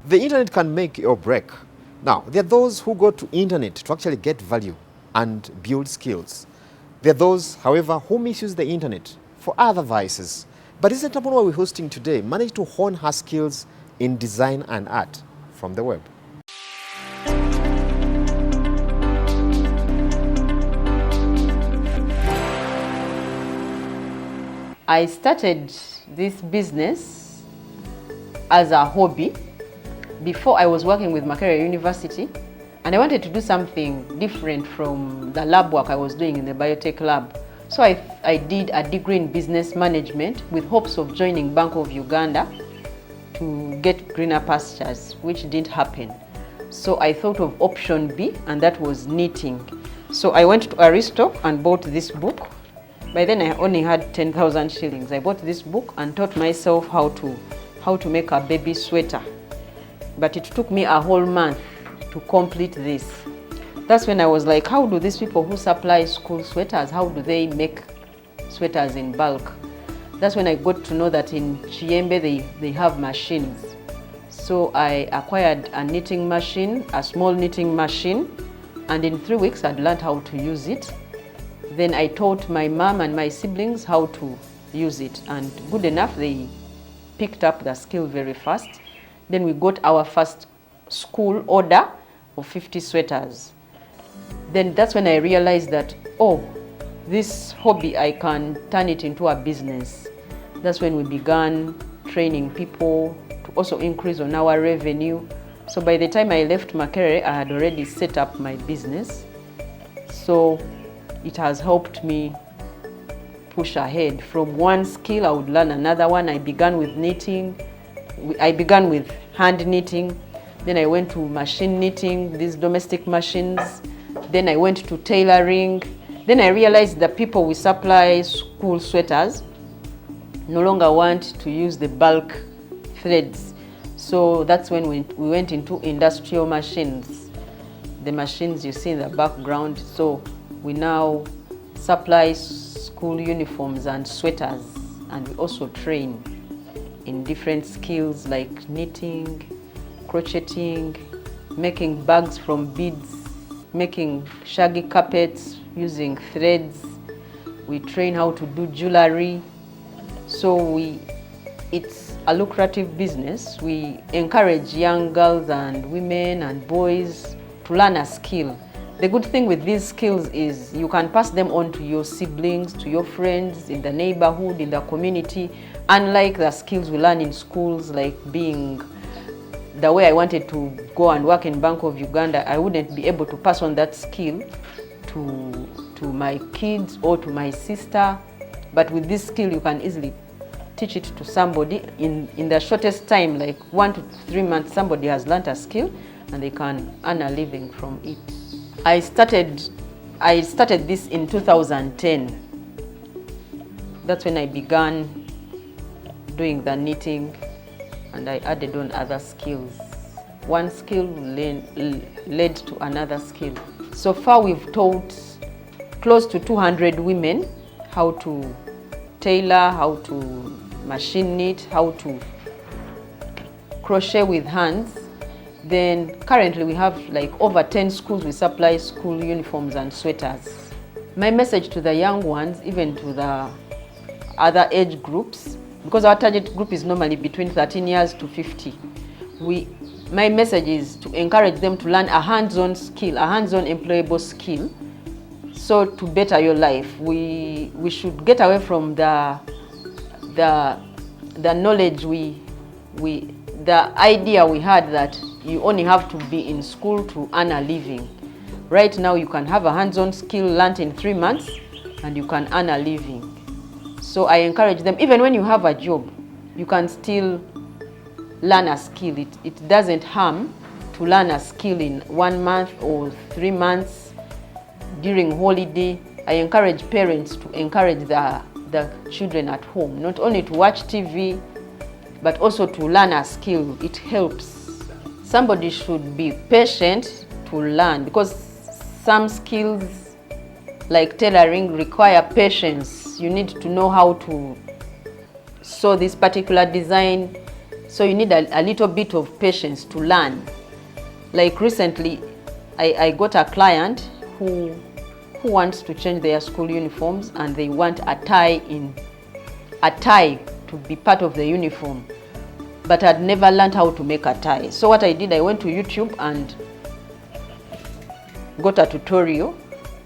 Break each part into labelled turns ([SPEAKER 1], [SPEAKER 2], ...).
[SPEAKER 1] The internet can make or break. Now, there are those who go to internet to actually get value and build skills. There are those, however, who misuse the internet for other vices. But this entrepreneur we're hosting today managed to hone her skills in design and art from the web.
[SPEAKER 2] I started this business as a hobby. Before, I was working with Makerere University, and I wanted to do something different from the lab work I was doing in the biotech lab. So I did a degree in business management with hopes of joining Bank of Uganda to get greener pastures, which didn't happen. So I thought of option B, and that was knitting. So I went to Aristo and bought this book. By then I only had 10,000 shillings. I bought this book and taught myself how to make a baby sweater. But it took me a whole month to complete this. That's when I was like, how do these people who supply school sweaters, how do they make sweaters in bulk? That's when I got to know that in Chiembe they have machines. So I acquired a knitting machine, a small knitting machine, and in 3 weeks I'd learned how to use it. Then I taught my mom and my siblings how to use it, and good enough, they picked up the skill very fast. Then we got our first school order of 50 sweaters. Then that's when I realized that, oh, this hobby, I can turn it into a business. That's when we began training people to also increase on our revenue. So by the time I left Makerere, I had already set up my business. So it has helped me push ahead. From one skill, I would learn another one. I began with knitting. I began with hand knitting. Then I went to machine knitting, these domestic machines. Then I went to tailoring. Then I realized that people we supply school sweaters no longer want to use the bulk threads. So that's when we went into industrial machines. The machines you see in the background. So we now supply school uniforms and sweaters, and we also train in different skills like knitting, crocheting, making bags from beads, making shaggy carpets using threads. We train how to do jewelry. So it's a lucrative business. We encourage young girls and women and boys to learn a skill. The good thing with these skills is you can pass them on to your siblings, to your friends, in the neighborhood, in the community. Unlike the skills we learn in schools, like being the way I wanted to go and work in Bank of Uganda, I wouldn't be able to pass on that skill to my kids or to my sister. But with this skill, you can easily teach it to somebody in the shortest time, like 1 to 3 months. Somebody has learned a skill and they can earn a living from it. I started this in 2010. That's when I began doing the knitting, and I added on other skills. One skill led to another skill. So far we've taught close to 200 women how to tailor, how to machine knit, how to crochet with hands. Then currently we have like over 10 schools we supply school uniforms and sweaters. My message to the young ones, even to the other age groups, because our target group is normally between 13 years to 50. My message is to encourage them to learn a hands-on skill, a hands-on employable skill. So to better your life, we should get away from the knowledge the idea we had that you only have to be in school to earn a living. Right now you can have a hands-on skill learned in 3 months and you can earn a living. So I encourage them, even when you have a job, you can still learn a skill. It doesn't harm to learn a skill in 1 month or 3 months during holiday. I encourage parents to encourage the children at home, not only to watch TV, but also to learn a skill. It helps. Somebody should be patient to learn, because some skills like tailoring require patience. You need to know how to sew this particular design. So you need a little bit of patience to learn. Like recently, I got a client who wants to change their school uniforms, and they want a tie to be part of the uniform, but I'd never learned how to make a tie. So what I did, I went to YouTube and got a tutorial.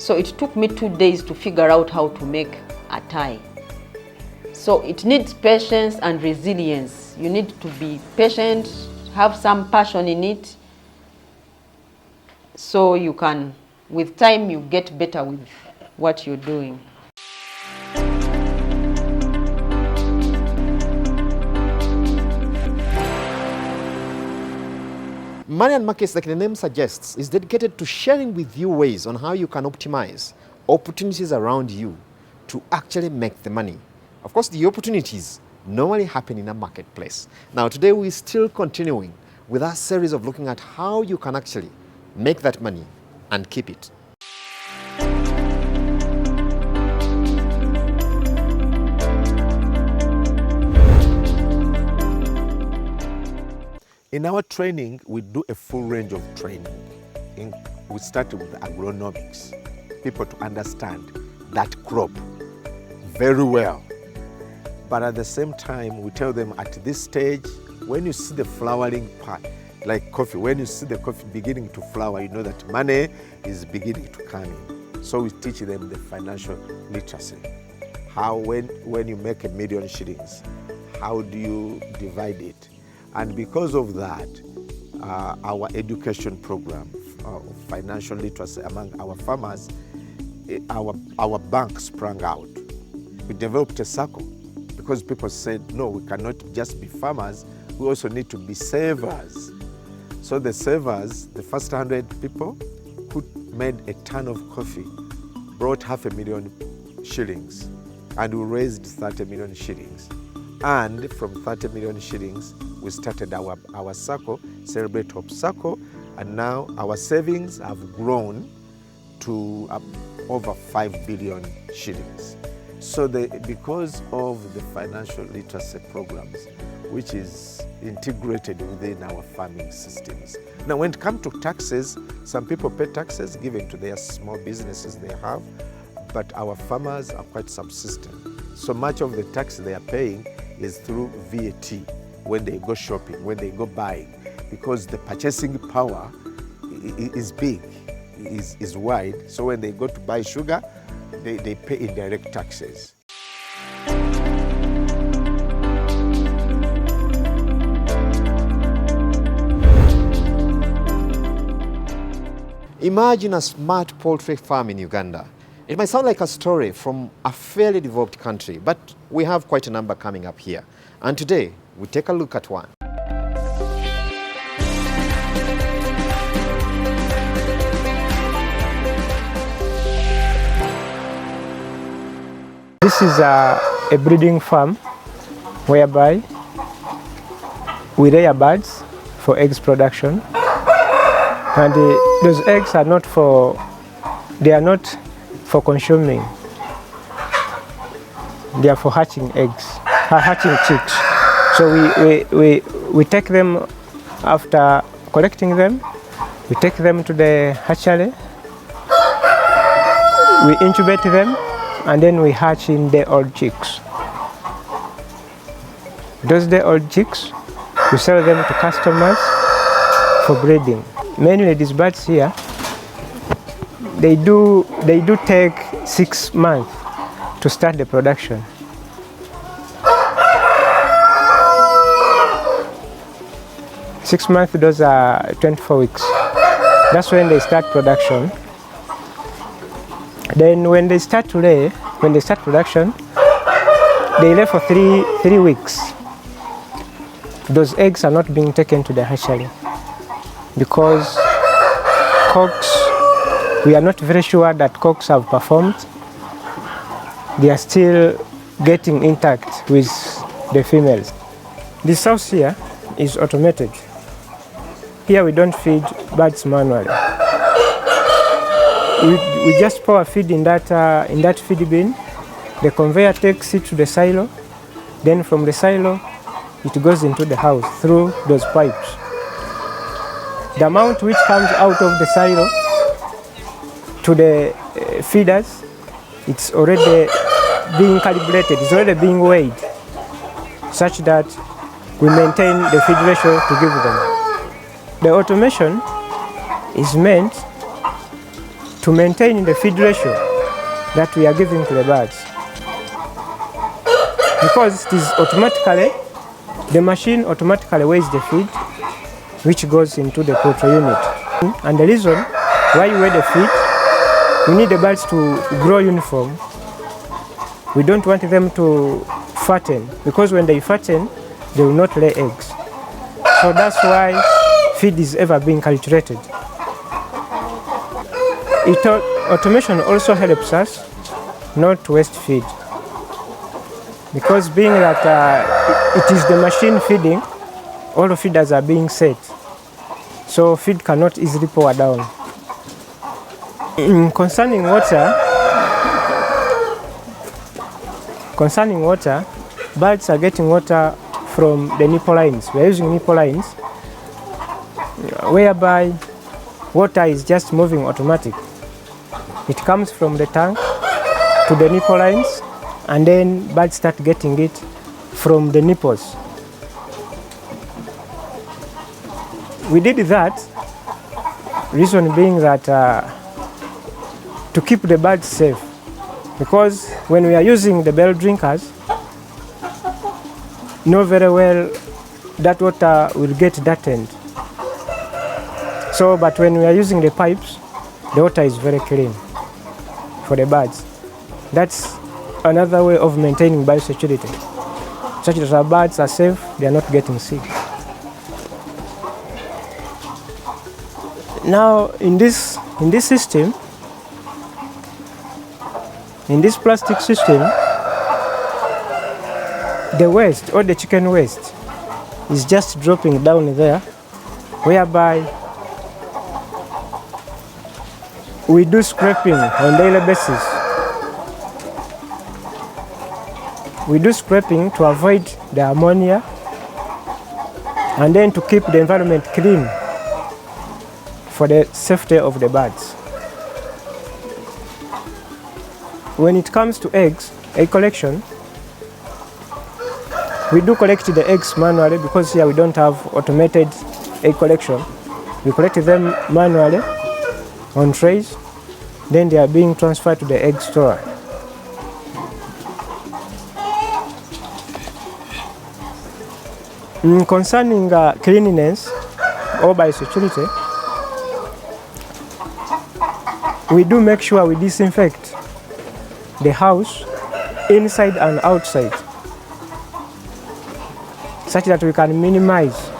[SPEAKER 2] So it took me 2 days to figure out how to make a tie. So it needs patience and resilience. You need to be patient, have some passion in it, so you can, with time, you get better with what you're doing.
[SPEAKER 1] Money and Markets, like the name suggests, is dedicated to sharing with you ways on how you can optimize opportunities around you to actually make the money. Of course, the opportunities normally happen in a marketplace. Now, today we're still continuing with our series of looking at how you can actually make that money and keep it.
[SPEAKER 3] In our training, we do a full range of training. We started with agronomics, people to understand that crop very well. But at the same time, we tell them at this stage, when you see the flowering part, like coffee, when you see the coffee beginning to flower, you know that money is beginning to come in. So we teach them the financial literacy. How, when you make $1 million shillings, how do you divide it? And because of that, our education program of financial literacy among our farmers, our bank sprang out. We developed a circle because people said, no, we cannot just be farmers, we also need to be savers. So the savers, the first 100 people who made a ton of coffee, brought $500,000 shillings, and we raised 30 million shillings. And from 30 million shillings, we started our circle, Celebrate Hope Circle, and now our savings have grown to over 5 billion shillings. So because of the financial literacy programs, which is integrated within our farming systems. Now, when it comes to taxes, some people pay taxes given to their small businesses they have, but our farmers are quite subsistent. So much of the tax they are paying is through VAT when they go shopping, when they go buying, because the purchasing power is big, is wide. So when they go to buy sugar, they pay indirect taxes.
[SPEAKER 1] Imagine a smart poultry farm in Uganda. It might sound like a story from a fairly developed country, but we have quite a number coming up here. And today, we take a look at one.
[SPEAKER 4] This is a breeding farm whereby we rear birds for eggs production, and those eggs are not for consuming. They are for hatching eggs, hatching chicks. So we take them after collecting them. We take them to the hatchery. We incubate them, and then we hatch in day-old chicks. Those day-old chicks, we sell them to customers for breeding. Mainly these birds here, they do take 6 months to start the production. Six months, those are 24 weeks. That's when they start production. Then when they start production, they lay for three weeks. Those eggs are not being taken to the hatchery because cocks, we are not very sure that cocks have performed. They are still getting intact with the females. This house here is automated. Here we don't feed birds manually. We just pour a feed in that feed bin. The conveyor takes it to the silo. Then from the silo, it goes into the house through those pipes. The amount which comes out of the silo to the feeders, it's already being calibrated, it's already being weighed, such that we maintain the feed ratio to give them. The automation is meant to maintain the feed ratio that we are giving to the birds. Because it is automatically, the machine automatically weighs the feed which goes into the poultry unit. And the reason why you weigh the feed, we need the birds to grow uniform. We don't want them to fatten, because when they fatten, they will not lay eggs. So that's why feed is ever being calculated. Automation also helps us not to waste feed, because being that it is the machine feeding, all the feeders are being set, so feed cannot easily pour down. Concerning water, birds are getting water from the nipple lines. We are using nipple lines, whereby water is just moving automatic. It comes from the tank to the nipple lines, and then birds start getting it from the nipples. We did that, reason being that to keep the birds safe, because when we are using the bell drinkers, know very well that water will get darkened. So, but when we are using the pipes, the water is very clean for the birds. That's another way of maintaining biosecurity, such that our birds are safe, they are not getting sick. Now, in this system, in this plastic system, the waste, or the chicken waste, is just dropping down there, whereby we do scraping on daily basis. We do scraping to avoid the ammonia, and then to keep the environment clean for the safety of the birds. When it comes to eggs, egg collection, we do collect the eggs manually, because here we don't have automated egg collection. We collect them manually on trays, then they are being transferred to the egg store. Concerning cleanliness or biosecurity, we do make sure we disinfect the house inside and outside, such that we can minimize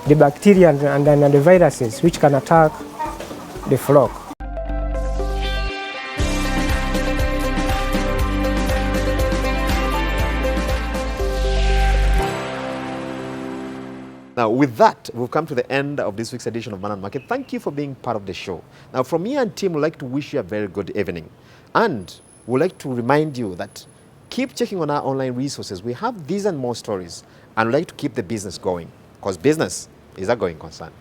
[SPEAKER 4] the bacteria and the viruses which can attack the flock.
[SPEAKER 1] Now, with that, we've come to the end of this week's edition of Man and Market. Thank you for being part of the show. Now, from me and team, we'd like to wish you a very good evening. And we'd like to remind you that keep checking on our online resources. We have these and more stories, and we'd like to keep the business going, because business is a going concern.